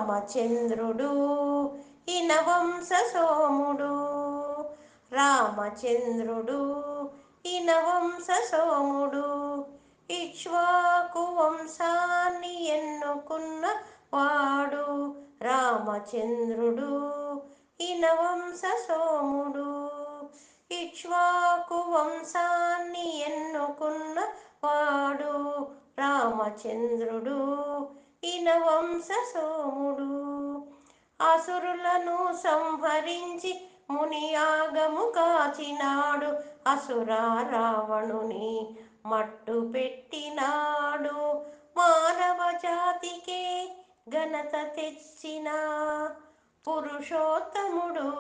రామచంద్రుడు ఇనవంశ సోముడు. రామచంద్రుడు ఇనవంశ సోముడు. ఇక్ష్వాకు వంశాన్ని ఎన్నుకున్న వాడు రామచంద్రుడు ఇనవంశ సోముడు. ఇక్ష్వాకు వంశాన్ని ఎన్నుకున్న వాడు రామచంద్రుడు ఇనవంశ సోముడు. అసురులను సంహరించి మునియాగము కాచినాడు. అసుర రావణుని మట్టు పెట్టినాడు. మానవ జాతికే ఘనత తెచ్చిన పురుషోత్తముడు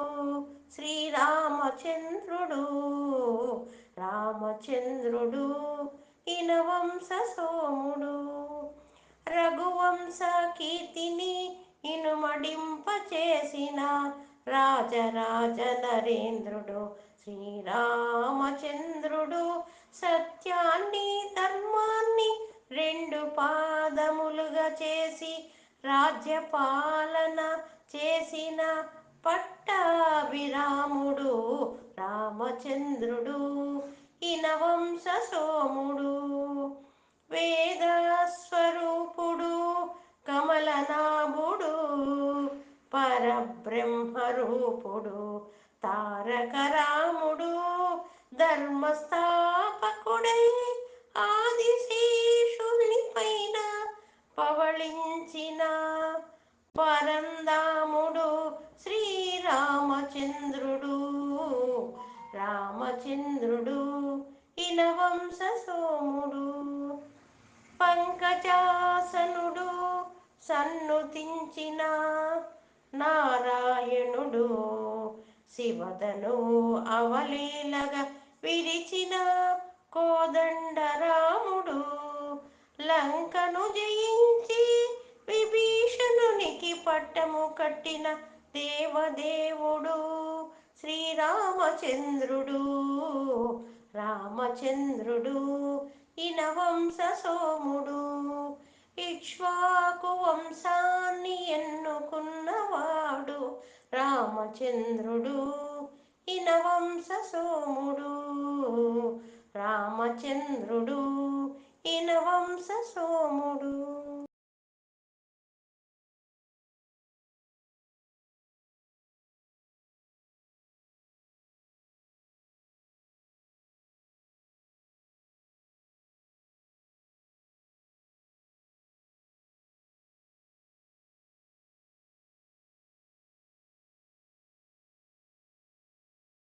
శ్రీరామచంద్రుడు. రామచంద్రుడు ఇనవంశ సోముడు. రఘువంశ కీర్తిని ఇనుమడింపచేసిన రాజరాజ నరేంద్రుడు శ్రీరామచంద్రుడు. సత్యాన్ని ధర్మాన్ని రెండు పాదములుగా చేసి రాజ్యపాలన చేసిన పట్టాభిరాముడు రామచంద్రుడు ఇనవంశ సోముడు. వేద స్వరూపుడు కమలనాభుడు పరబ్రహ్మరూపుడు తారక రాముడు. ధర్మస్థాపకుడై ఆదిశేషుని పైన పవళించిన పరంధాముడు శ్రీరామచంద్రుడు. రామచంద్రుడు ఇనవంశ సోముడు. పంకజాసనుడు సన్నుతించిన నారాయణుడు. శివధను అవలీలగా విరిచిన కోదండరాముడు. లంకను జయించి విభీషణునికి పట్టము కట్టిన దేవదేవుడు శ్రీరామచంద్రుడు. రామచంద్రుడు ఇనవంశ సోముడు. ఇక్ష్వాకు వంశాన్ని ఎన్నుకున్నవాడు రామచంద్రుడు ఇనవంశ సోముడు. రామచంద్రుడు ఇనవంశ సోముడు.